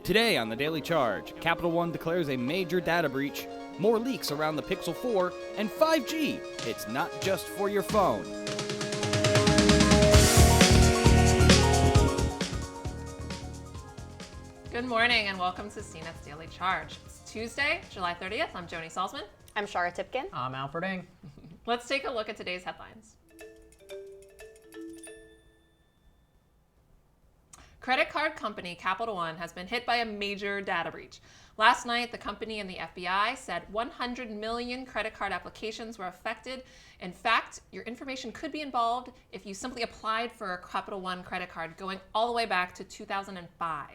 Today on the Daily Charge, Capital One declares a major data breach, more leaks around the Pixel 4, and 5G. It's not just for your phone. Good morning and welcome to CNET's Daily Charge. It's Tuesday, July 30th. I'm Joni Salzman. I'm Shara Tipkin. I'm Alfred Ng. Let's take a look at today's headlines. Credit card company Capital One has been hit by a major data breach. Last night, the company and the FBI said 100 million credit card applications were affected. In fact, your information could be involved if you simply applied for a Capital One credit card going all the way back to 2005.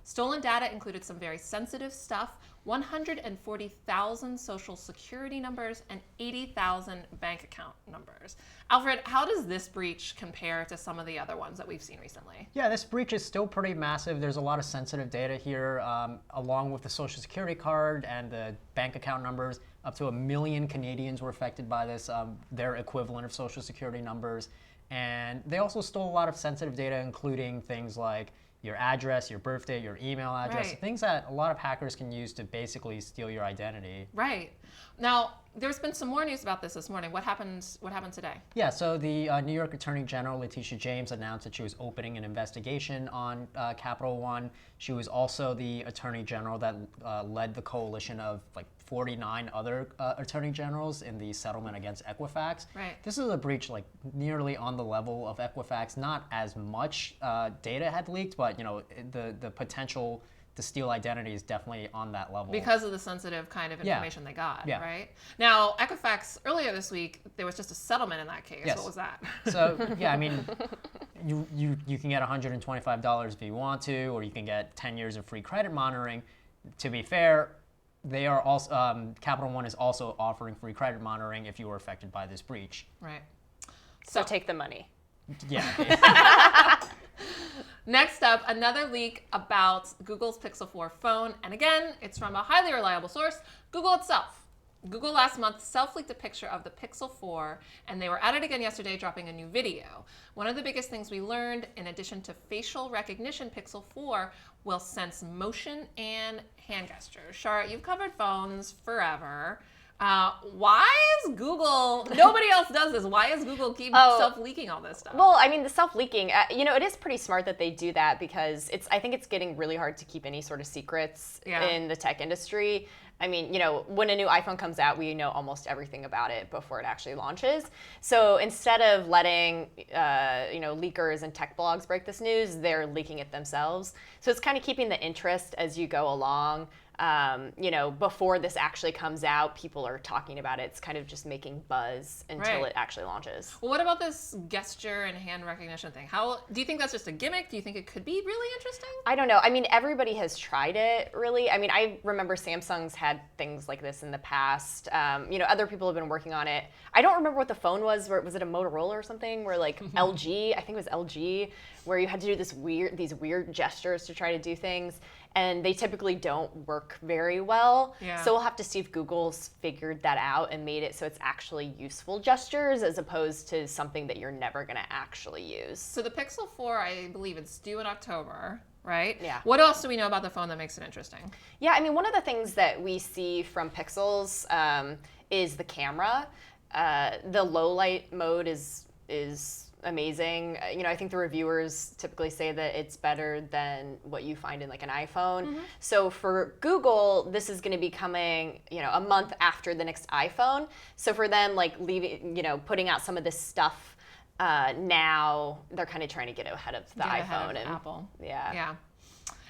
Stolen data included some very sensitive stuff, 140,000 social security numbers and 80,000 bank account numbers. Alfred, how does this breach compare to some of the other ones that we've seen recently? Yeah, this breach is still pretty massive. There's a lot of sensitive data here, along with the social security card and the bank account numbers. Up to 1 million Canadians were affected by this, their equivalent of social security numbers. And they also stole a lot of sensitive data, including things like your address, your birthday, your email address, Right. things that a lot of hackers can use to basically steal your identity. Right. Now, there's been some more news about this morning. What happened today? Yeah, so the New York Attorney General, Letitia James, announced that she was opening an investigation on Capital One. She was also the Attorney General that led the coalition of like 49 other Attorney Generals in the settlement against Equifax. Right. This is a breach like nearly on the level of Equifax. Not as much data had leaked, but you know the potential to steal identity is definitely on that level. Because of the sensitive kind of information they got, Yeah. right? Now, Equifax, earlier this week, there was just a settlement in that case. Yes. What was that? So, yeah, I mean, you can get $125 if you want to, or you can get 10 years of free credit monitoring. To be fair, they are also Capital One is also offering free credit monitoring if you were affected by this breach. Right. So take the money. Yeah. Next up, another leak about Google's Pixel 4 phone. And again, it's from a highly reliable source, Google itself. Google last month self-leaked a picture of the Pixel 4, and they were at it again yesterday, dropping a new video. One of the biggest things we learned, in addition to facial recognition, Pixel 4 will sense motion and hand gestures. Shara, you've covered phones forever. Why is Google, nobody else does this, why is Google keep self-leaking all this stuff? Well, I mean, the self-leaking, it is pretty smart that they do that because I think it's getting really hard to keep any sort of secrets in the tech industry. I mean, when a new iPhone comes out, we know almost everything about it before it actually launches. So instead of letting, leakers and tech blogs break this news, they're leaking it themselves. So it's kind of keeping the interest as you go along. Before this actually comes out, people are talking about it. It's kind of just making buzz until it actually launches. Well, what about this gesture and hand recognition thing? How do you think that's just a gimmick? Do you think it could be really interesting? I don't know. I mean, everybody has tried it, really. I mean, I remember Samsung's had things like this in the past. Other people have been working on it. I don't remember what the phone was. Was it a Motorola or something? Where like LG, I think it was LG, where you had to do these weird gestures to try to do things. And they typically don't work very well. Yeah. So we'll have to see if Google's figured that out and made it so it's actually useful gestures as opposed to something that you're never going to actually use. So the Pixel 4, I believe it's due in October, right? Yeah. What else do we know about the phone that makes it interesting? Yeah, I mean, one of the things that we see from Pixels is the camera. The low light mode is amazing. I think the reviewers typically say that it's better than what you find in like an iPhone. Mm-hmm. So for Google, this is going to be coming, a month after the next iPhone. So for them, like putting out some of this stuff now, they're kind of trying to get ahead of the iPhone and Apple. Yeah. Yeah.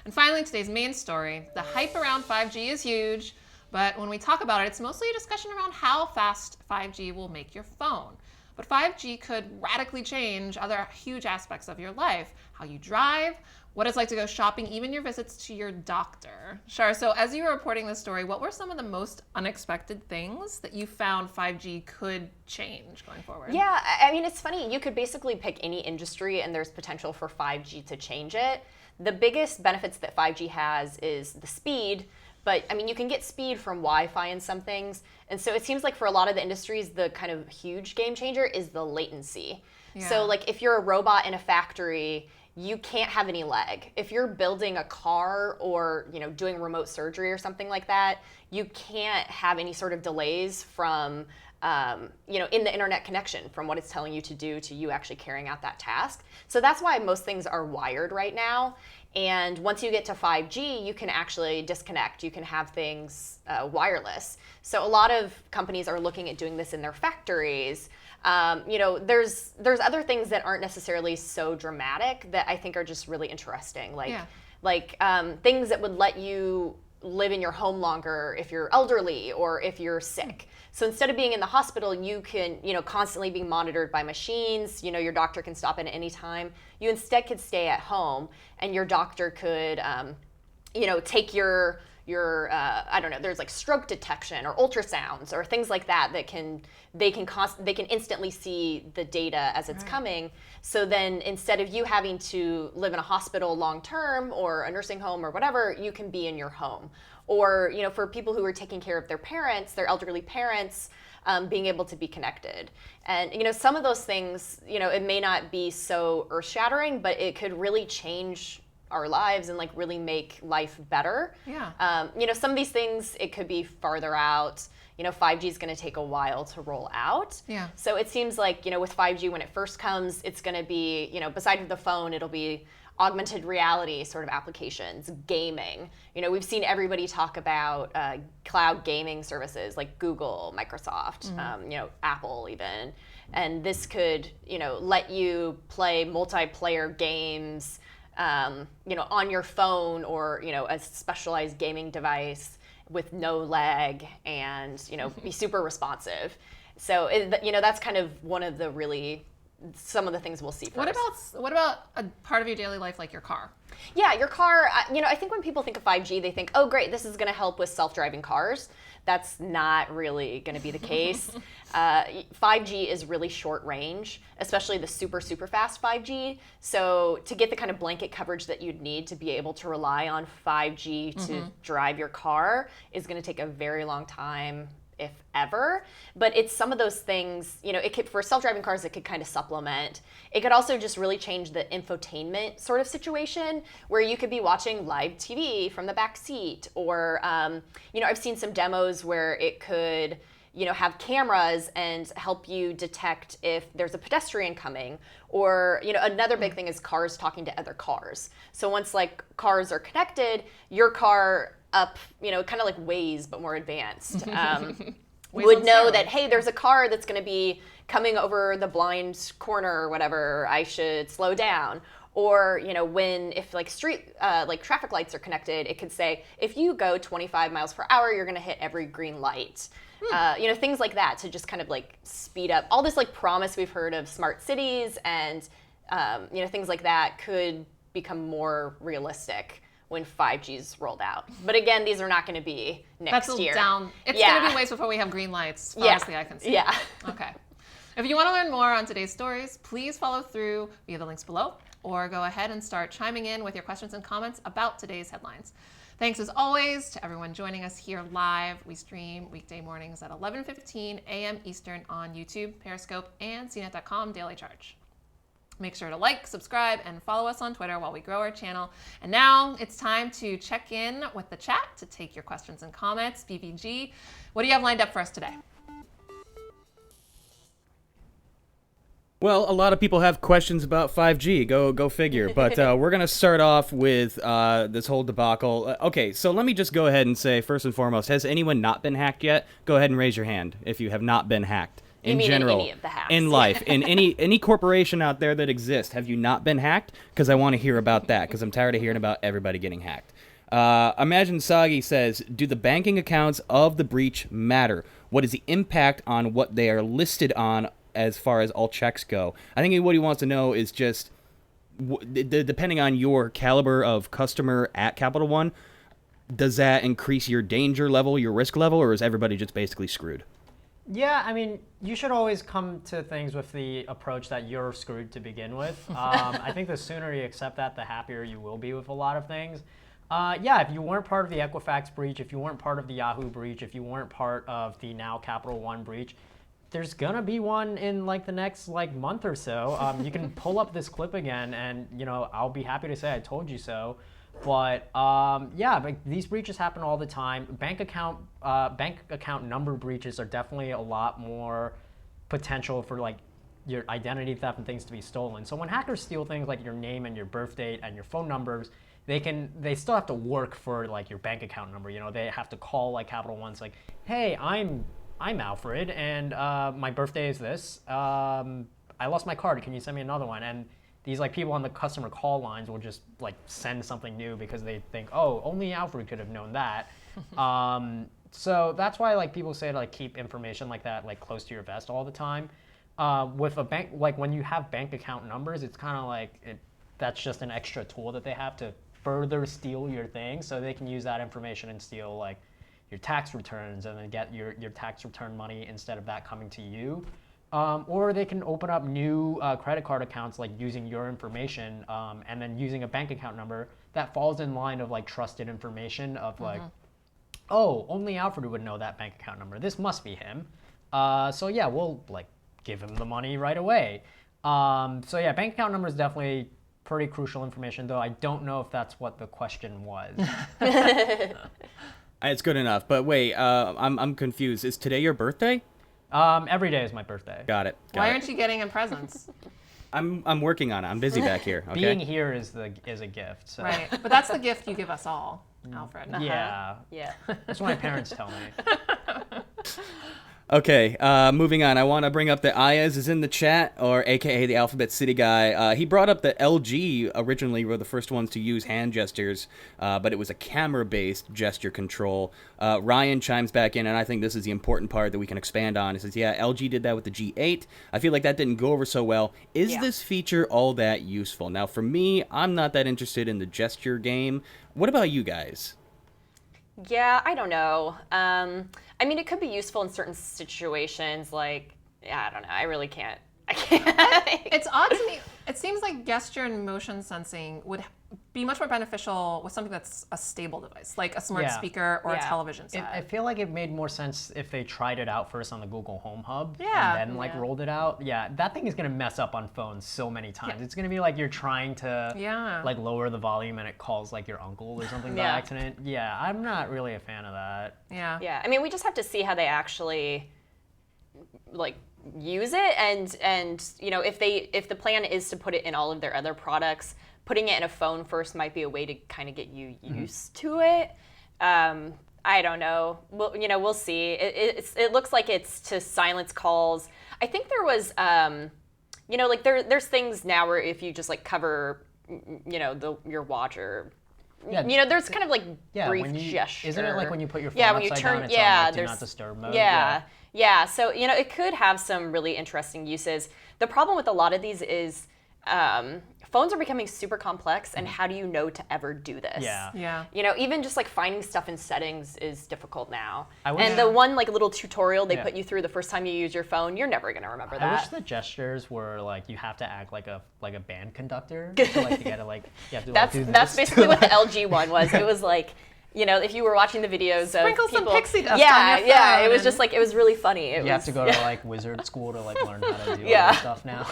And finally, today's main story. The hype around 5G is huge, but when we talk about it, it's mostly a discussion around how fast 5G will make your phone. But 5G could radically change other huge aspects of your life, how you drive, what it's like to go shopping, even your visits to your doctor. Shar, so as you were reporting this story, what were some of the most unexpected things that you found 5G could change going forward? Yeah, I mean, it's funny. You could basically pick any industry and there's potential for 5G to change it. The biggest benefits that 5G has is the speed, but I mean, you can get speed from Wi-Fi in some things. And so it seems like for a lot of the industries, the kind of huge game changer is the latency. Yeah. So like if you're a robot in a factory, you can't have any lag. If you're building a car or, you know, doing remote surgery or something like that, you can't have any sort of delays from, you know, in the internet connection, from what it's telling you to do to you actually carrying out that task. So that's why most things are wired right now. And once you get to 5G, you can actually disconnect. You can have things wireless. So a lot of companies are looking at doing this in their factories. You know, there's other things that aren't necessarily so dramatic that I think are just really interesting, like things that would let you live in your home longer if you're elderly or if you're sick. So instead of being in the hospital, you can, you know, constantly being monitored by machines. You know, your doctor can stop in at any time. You instead could stay at home, and your doctor could, you know, take your I don't know, there's like stroke detection or ultrasounds or things like that that they can instantly see the data as it's coming. So then instead of you having to live in a hospital long term or a nursing home or whatever, you can be in your home. Or, you know, for people who are taking care of their parents, their elderly parents, being able to be connected. And, you know, some of those things, you know, it may not be so earth-shattering, but it could really change our lives and like really make life better. Yeah. You know, some of these things, it could be farther out. You know, 5G is going to take a while to roll out. Yeah. So it seems like, you know, with 5G, when it first comes, it's going to be, you know, besides the phone, it'll be augmented reality sort of applications, gaming. You know, we've seen everybody talk about cloud gaming services like Google, Microsoft, you know, Apple even. And this could, you know, let you play multiplayer games, you know, on your phone or, you know, a specialized gaming device with no lag and, you know, be super responsive. So, you know, that's kind of one of the really, some of the things we'll see first. What about a part of your daily life like your car? Yeah, your car, you know, I think when people think of 5G, they think, oh, great, this is going to help with self-driving cars. That's not really going to be the case. 5G is really short range, especially the super, super fast 5G. So to get the kind of blanket coverage that you'd need to be able to rely on 5G to drive your car is going to take a very long time, if ever. But it's some of those things, you know, it could, for self-driving cars, it could kind of supplement. It could also just really change the infotainment sort of situation where you could be watching live TV from the back seat, or, you know, I've seen some demos where it could, you know, have cameras and help you detect if there's a pedestrian coming. Or, you know, another big thing is cars talking to other cars. So once like cars are connected, your car up, you know, kind of like Waze, but more advanced, would know that, hey, there's a car that's going to be coming over the blind corner or whatever, I should slow down. Or, you know, if like like traffic lights are connected, it could say, if you go 25 miles per hour, you're going to hit every green light. You know, things like that to just kind of like speed up all this like promise we've heard of smart cities, and, you know, things like that could become more realistic when 5G's rolled out. But again, these are not going to be next year. It's going to be ways before we have green lights, honestly, I can see. Yeah. Okay. If you want to learn more on today's stories, please follow through via the links below, or go ahead and start chiming in with your questions and comments about today's headlines. Thanks as always to everyone joining us here live. We stream weekday mornings at 11:15 a.m. Eastern on YouTube, Periscope, and CNET.com Daily Charge. Make sure to like, subscribe, and follow us on Twitter while we grow our channel. And now it's time to check in with the chat to take your questions and comments. 5G, what do you have lined up for us today? Well, a lot of people have questions about 5G. Go figure. But we're going to start off with this whole debacle. Okay, so let me just go ahead and say, first and foremost, has anyone not been hacked yet? Go ahead and raise your hand if you have not been hacked. In general, any of the hacks? In life, in any corporation out there that exists, have you not been hacked? Because I want to hear about that, because I'm tired of hearing about everybody getting hacked. Imagine Sagi says, do the banking accounts of the breach matter? What is the impact on what they are listed on as far as all checks go? I think what he wants to know is just, depending on your caliber of customer at Capital One, does that increase your danger level, your risk level, or is everybody just basically screwed? Yeah, I mean, you should always come to things with the approach that you're screwed to begin with. I think the sooner you accept that, the happier you will be with a lot of things. Yeah, if you weren't part of the Equifax breach, if you weren't part of the Yahoo breach, if you weren't part of the now Capital One breach, there's gonna be one in like the next like month or so. You can pull up this clip again, and I'll be happy to say I told you so. But yeah, but these breaches happen all the time. Bank account number breaches are definitely a lot more potential for like your identity theft and things to be stolen. So when hackers steal things like your name and your birth date and your phone numbers, they still have to work for like your bank account number. They have to call like Capital One's like, hey, I'm Alfred, and my birthday is this. I lost my card. Can you send me another one? And these like people on the customer call lines will just like send something new because they think, oh, only Alfred could have known that. So that's why like people say to like keep information like that like close to your vest all the time. With a bank, like when you have bank account numbers, it's kind of like that's just an extra tool that they have to further steal your thing, so they can use that information and steal like your tax returns and then get your tax return money instead of that coming to you. Or they can open up new credit card accounts like using your information and then using a bank account number that falls in line of like trusted information of like, oh, only Alfred would know that bank account number. This must be him. So yeah, we'll like give him the money right away. So yeah, bank account number is definitely pretty crucial information, though I don't know if that's what the question was. It's good enough, but wait, I'm confused. Is today your birthday? Every day is my birthday. Got it. Why aren't you getting him presents? I'm working on it. I'm busy back here. Okay? Being here is a gift. So. Right, but that's the gift you give us all, Alfred. Yeah. That's what my parents tell me. Okay, moving on. I want to bring up that Ayaz is in the chat, or AKA the Alphabet City guy. He brought up that LG originally were the first ones to use hand gestures, but it was a camera-based gesture control. Ryan chimes back in, and I think this is the important part that we can expand on. He says, yeah, LG did that with the G8. I feel like that didn't go over so well. Is this feature all that useful? Now, for me, I'm not that interested in the gesture game. What about you guys? Yeah, I don't know. I mean, it could be useful in certain situations. Like, yeah, I don't know. I really can't. I can't. It's odd to me. It seems like gesture and motion sensing would be much more beneficial with something that's a stable device, like a smart speaker or a television set. I feel like it made more sense if they tried it out first on the Google Home Hub and then like rolled it out. Yeah, that thing is gonna mess up on phones so many times. It's gonna be like you're trying to like lower the volume and it calls like your uncle or something by accident. Yeah, I'm not really a fan of that. Yeah, I mean, we just have to see how they actually like use it, and if the plan is to put it in all of their other products, putting it in a phone first might be a way to kind of get you used to it. I don't know. We'll see. It looks like it's to silence calls. I think there was like there's things now where if you just like cover your watch or there's kind of like brief gesture. Isn't it like when you put your phone upside down, it's on like do not disturb mode? Yeah, so it could have some really interesting uses. The problem with a lot of these is phones are becoming super complex, and how do you know to ever do this? Yeah. Even just like finding stuff in settings is difficult now. And the one like little tutorial they put you through the first time you use your phone, you're never gonna remember that. I wish the gestures were like you have to act like a band conductor. So like you gotta like you have to that's do this. That's basically what the LG one was. It was like. If you were watching the videos Sprinkle of people, some pixie dust on your phone. Yeah, it was just like, it was really funny. You have to go to like wizard school to like learn how to do all this stuff now.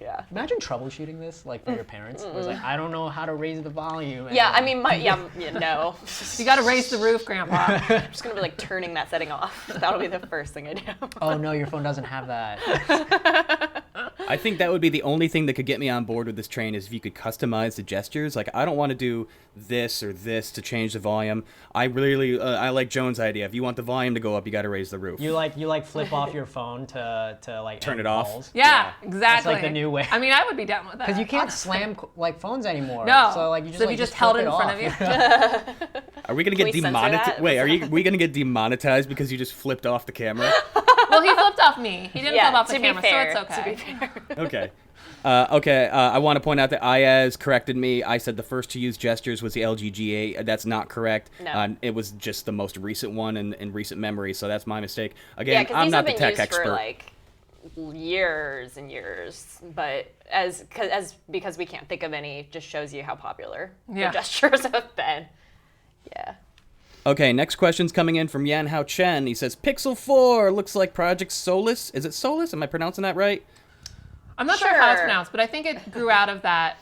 Yeah. Imagine troubleshooting this like for your parents. It was like, I don't know how to raise the volume. Yeah, I mean, no. You got to raise the roof, Grandpa. I'm just gonna be like turning that setting off. That'll be the first thing I do. Oh no, your phone doesn't have that. I think that would be the only thing that could get me on board with this train is if you could customize the gestures. Like, I don't want to do this or this to change the volume. I really, I like Jones' idea. If you want the volume to go up, you got to raise the roof. You like flip off your phone to like turn it off. Calls. Yeah, exactly. That's like the new way. I mean, I would be down with that. Because you can't slam like phones anymore. No. So like you just, if you just held it in front of you. Are we gonna get demonetized? Wait, we gonna get demonetized because you just flipped off the camera? Well, he flipped off me. He didn't flip off the camera, fair, so it's okay. To be fair. Okay. I want to point out that Ayaz corrected me. I said the first to use gestures was the LG G8. That's not correct. No. It was just the most recent one in recent memory, so that's my mistake. Again, Yeah, I'm not the these have tech been used expert. for like years and years, but because we can't think of any, just shows you how popular the gestures have been. Yeah. Okay, next question's coming in from Yan Hao Chen. He says, Pixel 4 looks like Project Solus. Is it Solus? Am I pronouncing that right? I'm not sure how it's pronounced, but I think it grew out of that.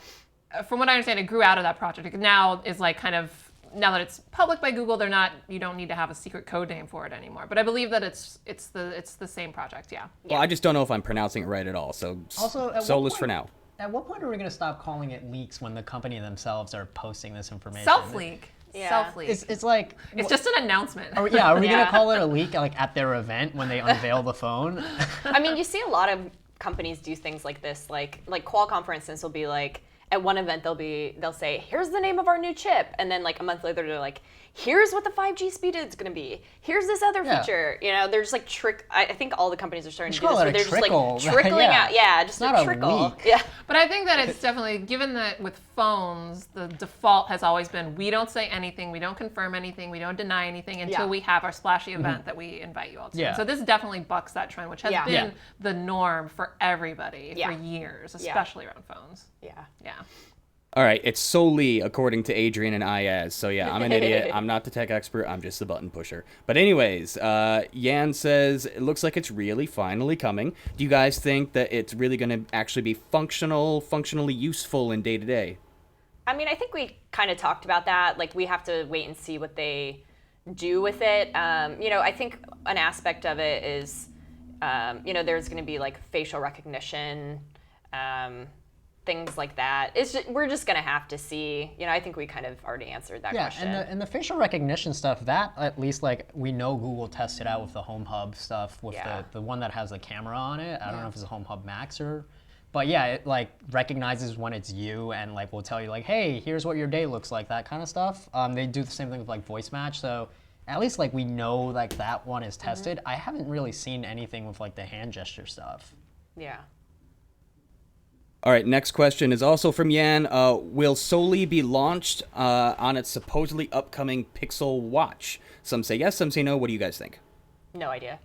From what I understand, it grew out of that project. It now is like kind of, now that it's public by Google, you don't need to have a secret code name for it anymore. But I believe that it's the same project, yeah. Well, I just don't know if I'm pronouncing it right at all. So Also, Solus for now. At what point are we going to stop calling it leaks when the company themselves are posting this information? Self-leak. Yeah. Self-leak. It's like... It's just an announcement. Are we going to call it a leak like at their event when they unveil the phone? I mean, you see a lot of companies do things like this. Like Qualcomm, for instance, will be like, at one event they'll say, here's the name of our new chip, and then like a month later they're like, here's what the 5G speed is going to be. Here's this other feature. You know, they're just like I think all the companies are starting to do this, where they're just like trickling out. Yeah, just not a trickle. leak. Yeah. But I think that it's definitely, given that with phones, the default has always been, we don't say anything, we don't confirm anything, we don't deny anything until we have our splashy event that we invite you all to. Yeah. So this definitely bucks that trend, which has been the norm for everybody for years, especially around phones. Yeah. Yeah. All right, it's solely according to Adrian and Iyaz. So yeah, I'm an idiot. I'm not the tech expert. I'm just the button pusher. But anyways, Yan says, it looks like it's really finally coming. Do you guys think that it's really going to actually be functionally useful in day-to-day? I mean, I think we kind of talked about that. Like, we have to wait and see what they do with it. You know, I think an aspect of it is, you know, there's going to be like facial recognition, things like that. We're just going to have to see. You know, I think we kind of already answered that question. And the facial recognition stuff, that at least like we know Google tested out with the Home Hub stuff, with the one that has the camera on it. I don't know if it's a Home Hub Max or, but yeah, it like recognizes when it's you and like will tell you like, hey, here's what your day looks like, that kind of stuff. They do the same thing with like voice match. So at least like we know like that one is tested. I haven't really seen anything with like the hand gesture stuff. Yeah. All right, next question is also from Yan. Will Soli be launched on its supposedly upcoming Pixel Watch? Some say yes, some say no. What do you guys think? No idea.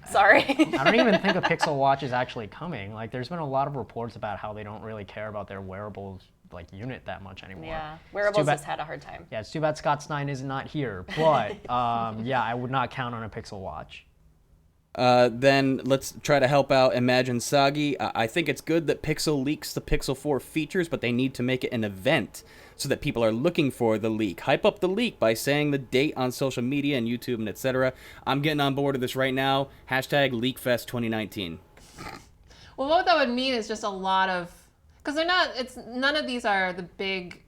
Sorry. I don't even think a Pixel Watch is actually coming. Like, there's been a lot of reports about how they don't really care about their wearables like unit that much anymore. Yeah, wearables has had a hard time. Yeah, it's too bad Scott Stein is not here. But yeah, I would not count on a Pixel Watch. Then let's try to help out Imagine Sagi. I think it's good that Pixel leaks the Pixel 4 features, but they need to make it an event so that people are looking for the leak. Hype up the leak by saying the date on social media and YouTube and etc. I'm getting on board with this right now. Hashtag LeakFest 2019. Well, what that would mean is just a lot of, because none of these are the big,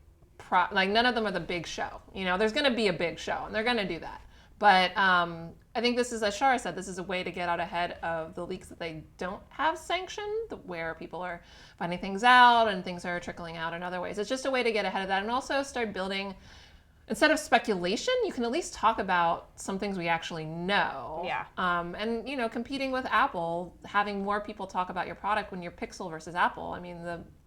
none of them are the big show. You know, there's going to be a big show, and they're going to do that. But I think this is, as Shara said, this is a way to get out ahead of the leaks that they don't have sanctioned, where people are finding things out and things are trickling out in other ways. It's just a way to get ahead of that and also start building, instead of speculation, you can at least talk about some things we actually know. Yeah. And, you know, competing with Apple, having more people talk about your product when you're Pixel versus Apple. I mean,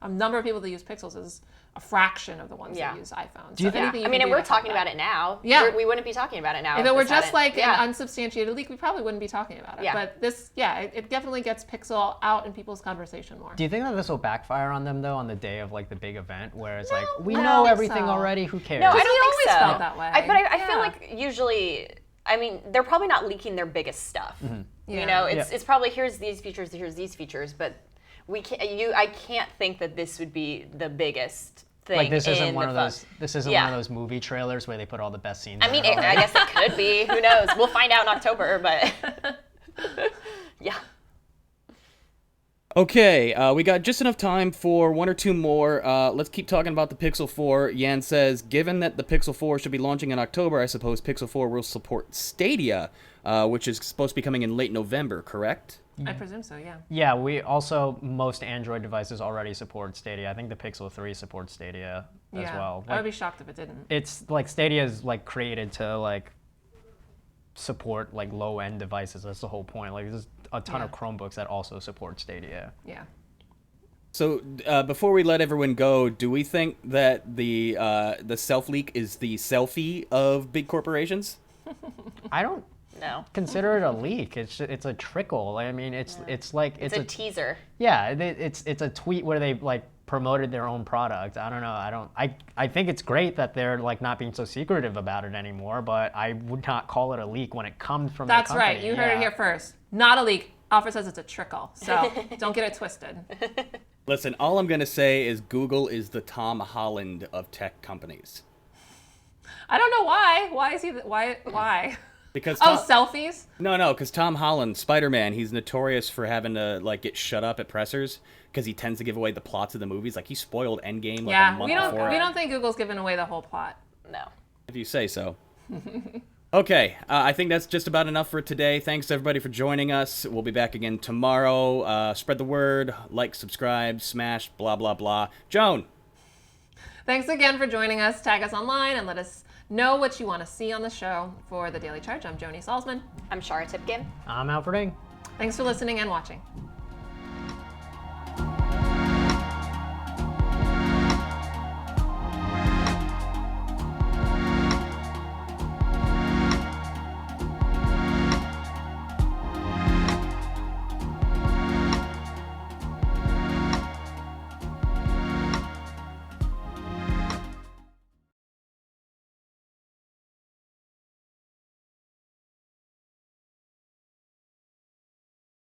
a number of people that use Pixels is a fraction of the ones that use iPhones. Do you think? I mean, and we're talking about it now. Yeah. We wouldn't be talking about it now. If it were just like an unsubstantiated leak, we probably wouldn't be talking about it. Yeah. But this, it definitely gets Pixel out in people's conversation more. Do you think that this will backfire on them though on the day of like the big event where it's like we I know don't think everything so. already? Who cares? No, I We don't think always so. felt that way. But I feel like usually, I mean, they're probably not leaking their biggest stuff. Yeah. You know, it's probably here's these features, but I can't think that this would be the biggest thing. Like this isn't one of phone. those. This isn't one of those movie trailers where they put all the best scenes. I mean, I guess it could be. Who knows? We'll find out in October, but yeah. Okay, we got just enough time for one or two more. Let's keep talking about the Pixel 4. Yan says, given that the Pixel 4 should be launching in October, I suppose Pixel 4 will support Stadia, which is supposed to be coming in late November, correct? I presume so, yeah. Yeah, we also, most Android devices already support Stadia. I think the Pixel 3 supports Stadia as well. I would be shocked if it didn't. It's like Stadia is like created to like support like low end devices. That's the whole point. Like there's a ton of Chromebooks that also support Stadia. Yeah. So before we let everyone go, do we think that the self leak is the selfie of big corporations? I don't No. consider it a leak. It's a trickle. I mean, it's like It's a teaser. Yeah, it's a tweet where they like promoted their own product. I don't know. I think it's great that they're like not being so secretive about it anymore, but I would not call it a leak when it comes from the company. That's right. You heard it here first. Not a leak. Alfred says it's a trickle, so don't get it twisted. Listen, all I'm going to say is Google is the Tom Holland of tech companies. I don't know why. Why is he? Why? Because selfies? No, because Tom Holland, Spider-Man, he's notorious for having to like get shut up at pressers because he tends to give away the plots of the movies. Like he spoiled Endgame like a month before. We don't think Google's giving away the whole plot. No. If you say so. Okay, I think that's just about enough for today. Thanks to everybody for joining us. We'll be back again tomorrow. Spread the word, like, subscribe, smash, blah, blah, blah. Joan. Thanks again for joining us. Tag us online and let us know what you want to see on the show. For The Daily Charge, I'm Joni Salzman. I'm Shara Tipkin. I'm Alfred Ng. Thanks for listening and watching.